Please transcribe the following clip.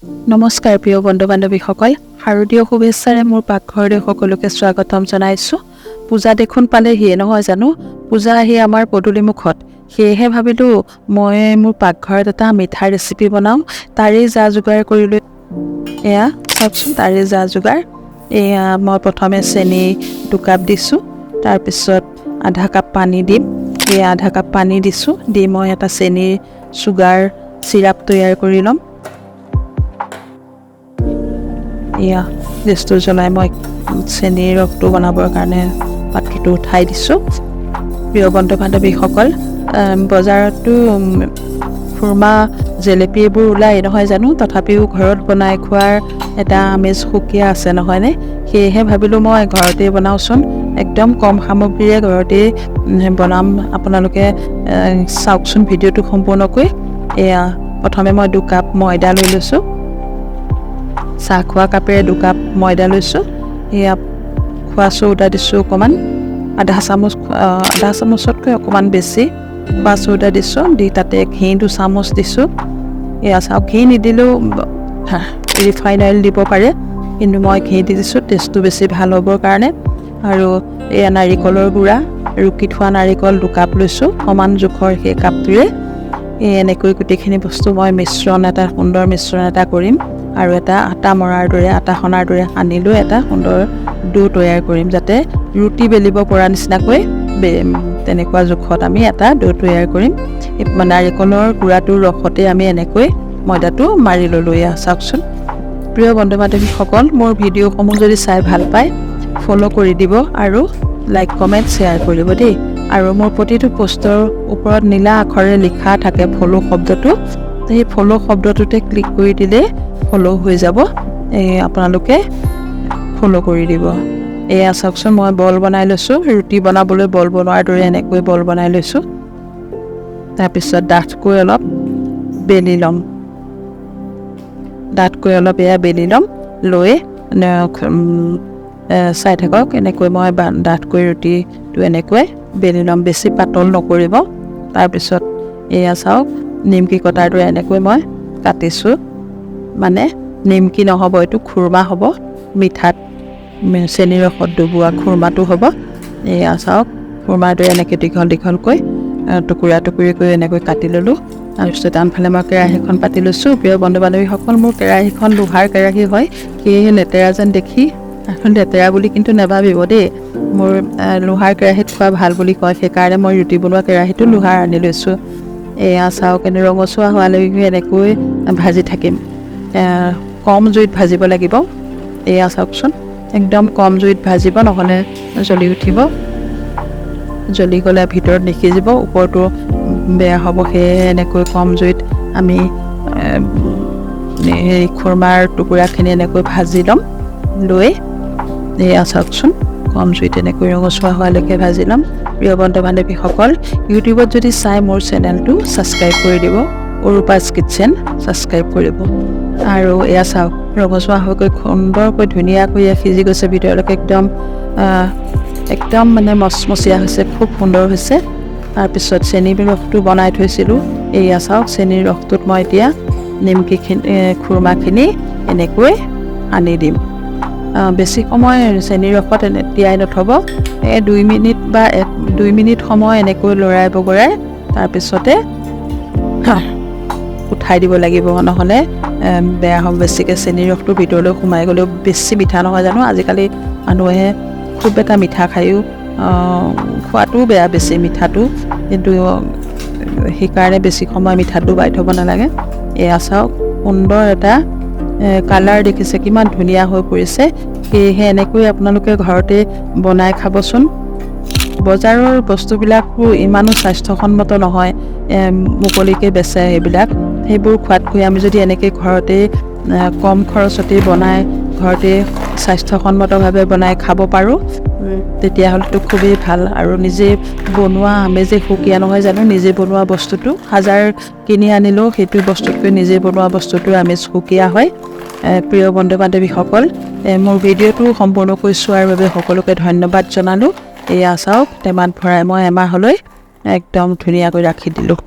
নমস্কাৰ প্ৰিয় বন্ধু-বান্ধৱীসকল, শাৰদীয় শুভেচ্ছাৰে মোৰ পাকঘৰলৈ সকলোকে স্বাগতম জনাইছোঁ। পূজা দেখোন পালেহিয়ে নহয় জানো, পূজা আহি আমাৰ পদূলিমুখত। সেয়েহে ভাবিলোঁ মই মোৰ পাকঘৰত এটা মিঠাই ৰেচিপি বনাওঁ। তাৰেই যা যোগাৰ কৰিলোঁ, এয়া চাওকচোন, তাৰেই যা যোগাৰ। এয়া মই প্ৰথমে চেনি 2 কাপ দিছোঁ, তাৰপিছত আধা কাপ পানী দিম। এয়া আধা কাপ পানী দিছোঁ, দি মই এটা চেনিৰ চুগাৰ চিৰাপ তৈয়াৰ কৰি ল'ম। এয়া গেছটো জ্বলাই মই চেনিৰ ৰসটো বনাবৰ কাৰণে পাত্ৰটো উঠাই দিছোঁ। প্ৰিয় বন্ধু-বান্ধৱীসকল, বজাৰতো খুৰমা জেলেপি এইবোৰ ওলাই নহয় জানো, তথাপিও ঘৰত বনাই খোৱাৰ এটা আমেজ সুকীয়া আছে নহয়নে? সেয়েহে ভাবিলোঁ মই ঘৰতেই বনাওঁচোন, একদম কম সামগ্ৰীৰে ঘৰতেই বনাম। আপোনালোকে চাওকচোন ভিডিঅ'টো সম্পূৰ্ণকৈ। এয়া প্ৰথমে মই 2 কাপ ময়দা লৈ লৈছোঁ, চাহ খোৱা কাপেৰে 2 কাপ ময়দা লৈছোঁ। এয়া খোৱা চৌদা দিছোঁ অকণমান, আধা চামুচতকৈ অকণমান বেছি খোৱা চৌদা দিছোঁ। দি তাতে ঘি 2 চামুচ দিছোঁ। এয়া চাওক, ঘি নিদিলেও ৰিফাইন অইল দিব পাৰে, কিন্তু মই ঘি দি দিছোঁ টেষ্টটো বেছি ভাল হ'বৰ কাৰণে। আৰু এয়া নাৰিকলৰ গুড়া, ৰুকি থোৱা নাৰিকল 2 কাপ লৈছোঁ, সমান জোখৰ সেই কাপটোৰে। এনেকৈ গোটেইখিনি বস্তু মই সুন্দৰ মিশ্ৰণ এটা কৰিম আৰু এটা আটা সনাৰ দৰে সানি লৈ এটা সুন্দৰ ডো তৈয়াৰ কৰিম, যাতে ৰুটি বেলিব পৰা নিচিনাকৈ তেনেকুৱা জোখত আমি এটা ডো তৈয়াৰ কৰিম। নাৰিকলৰ গুড়াটোৰ ৰসতে আমি এনেকৈ ময়দাটো মাৰি ল'লোঁ। এয়া চাওকচোন প্ৰিয় বন্ধু-বান্ধৱীসকল, মোৰ ভিডিঅ'সমূহ যদি চাই ভাল পায় ফ'ল' কৰি দিব আৰু লাইক কমেণ্ট শ্বেয়াৰ কৰিব দেই। আৰু মোৰ প্ৰতিটো পোষ্টৰ ওপৰত নীলা আখৰেৰে লিখা থাকে ফ'ল' শব্দটো, সেই ফ'ল' শব্দটোতে ক্লিক কৰি দিলে ফ'ল' হৈ যাব। আপোনালোকে ফ'ল' কৰি দিব। এয়া চাওকচোন, মই বল বনাই লৈছোঁ, ৰুটি বনাবলৈ বল বনোৱাৰ দৰে এনেকৈ বল বনাই লৈছোঁ। তাৰপিছত ডাঠকৈ অলপ বেলি ল'ম, এয়া বেলি ল'ম। লৈ চাই থাকক, এনেকৈ মই ডাঠকৈ ৰুটিটো এনেকৈ বেলি ল'ম, বেছি পাতল নকৰিব। তাৰপিছত এয়া চাওক, নিমকি কটাৰ দৰে এনেকৈ মই কাটিছোঁ। মানে নিমকি নহ'ব, এইটো খুৰমা হ'ব, মিঠাত চেনিৰ ৰসত ডুবোৱা খুৰমাটো হ'ব। এয়া চাওক, খুৰমাৰ দৰে এনেকৈ দীঘল দীঘলকৈ টুকুৰা টুকুৰিকৈ এনেকৈ কাটি ল'লোঁ। তাৰপিছত আনফালে মই কেৰাহীখন পাতি লৈছোঁ। প্ৰিয় বন্ধু-বান্ধৱীসকল, মোৰ কেৰাহীখন লোহাৰ কেৰাহী হয়, সেয়েহে লেতেৰা যেন দেখি, লেতেৰা বুলি কিন্তু নাভাবিব দেই, মোৰ লোহাৰ কেৰাহীত খোৱা ভাল বুলি কয়, সেইকাৰণে মই ৰুটি বনোৱা কেৰাহীটো লোহাৰ আনি লৈছোঁ। এয়া চাওক, ৰঙচুৱা হোৱালৈকে এনেকৈ ভাজি থাকিম। কম জুইত ভাজিব লাগিব। এয়া চাওকচোন, একদম কম জুইত ভাজিব, নহ'লে জ্বলি উঠিব। জ্বলি গ'লে ভিতৰত নিসিজিব, ওপৰটো বেয়া হ'ব। সেয়ে এনেকৈ কম জুইত আমি এই খুৰমাৰ টুকুৰাখিনি এনেকৈ ভাজি ল'ম। লৈ এয়া চাওকচোন, কম জুইত এনেকৈ ৰঙচুৱা হোৱালৈকে ভাজি ল'ম। প্ৰিয় বন্ধু-বান্ধৱীসকল, ইউটিউবত যদি চাই মোৰ চেনেলটো ছাবস্ক্ৰাইব কৰি দিব, অৰুপাছ কিটচেন ছাবস্ক্ৰাইব কৰিব। আৰু এয়া চাওক, ৰঙচুৱা হৈকৈ সুন্দৰকৈ ধুনীয়াকৈ সিজি গৈছে ভিতৰলৈকে, একদম মানে মচমচীয়া হৈছে, খুব সুন্দৰ হৈছে। তাৰপিছত চেনিৰ ৰসটো বনাই থৈছিলোঁ, এয়া চাওক, চেনিৰ ৰসটোত মই এতিয়া খুৰমাখিনি এনেকৈ আনি দিম। বেছি সময় চেনিৰ ৰসত তিয়াই নথ'ব, 2 মিনিট বা 2 মিনিট সময় এনেকৈ লৰাই বগৰাই তাৰপিছতে উঠাই দিব লাগিব, নহ'লে বেয়া হ'ব। বেছিকৈ চেনিৰ ৰসটো ভিতৰলৈ সোমাই গ'লেও বেছি মিঠা নহয় জানো, আজিকালি মানুহে খুব এটা মিঠা খায়ো, খোৱাটোও বেয়া বেছি মিঠাটো, কিন্তু সেইকাৰণে বেছি সময় মিঠাটো বাই থ'ব নালাগে। এয়া চাওক, সুন্দৰ এটা কালাৰ দেখিছে, কিমান ধুনীয়া হৈ পৰিছে। সেয়েহে এনেকৈ আপোনালোকে ঘৰতে বনাই খাবচোন। বজাৰৰ বস্তুবিলাকো ইমানো স্বাস্থ্যসন্মত নহয়, মুকলিকৈ বেচে সেইবোৰ খোৱাতকৈ আমি যদি এনেকৈ ঘৰতে কম খৰচতে বনাই ঘৰতে স্বাস্থ্যসন্মতভাৱে বনাই খাব পাৰোঁ, তেতিয়াহ'লেতো খুবেই ভাল। আৰু নিজে বনোৱা আমেজে সুকীয়া নহয় জানো, নিজে বনোৱা বস্তুটো হাজাৰ কিনি আনিলেও সেইটো বস্তুতকৈ নিজে বনোৱা বস্তুটোৰ আমেজ সুকীয়া হয়। প্ৰিয় বন্ধু-বান্ধৱীসকল, মোৰ ভিডিঅ'টো সম্পূৰ্ণকৈ চোৱাৰ বাবে সকলোকে ধন্যবাদ জনালোঁ। এয়া চাওক, টেমাত ভৰাই মই এমাহলৈ একদম ধুনীয়াকৈ ৰাখি দিলোঁ।